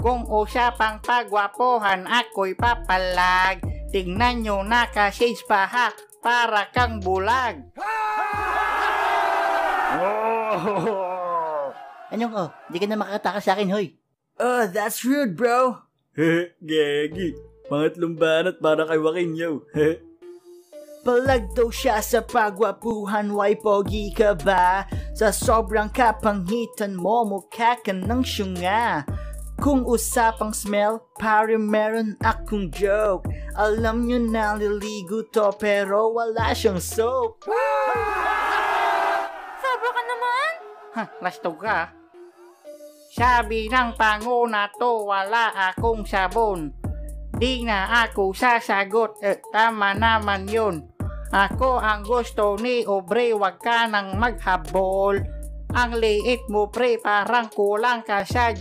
Kung usapang pagwapohan ako'y papalag, tingnan nyo naka-shades pa ha, para kang bulag. Anong di ka na makakatakas sa akin, hoy. Oh, that's rude, bro. Gagi. Pangatlong banat para kay Joaquin, yo. Palag daw siya sa pagwapuhan, why pogi ka ba? Sa sobrang kapangitan mo, mukha ka ng syunga. Kung usapang smell, pare meron akong joke. Alam nyo na liligo to pero wala siyang soap. Sobra ka naman? Lasto ka. Sabi ng panguna to, wala akong sabon. Di na ako sasagot, tama naman yun. Ako ang gusto ni Obre, wag ka nang maghabol. Ang liit mo pre, parang kulang ka sa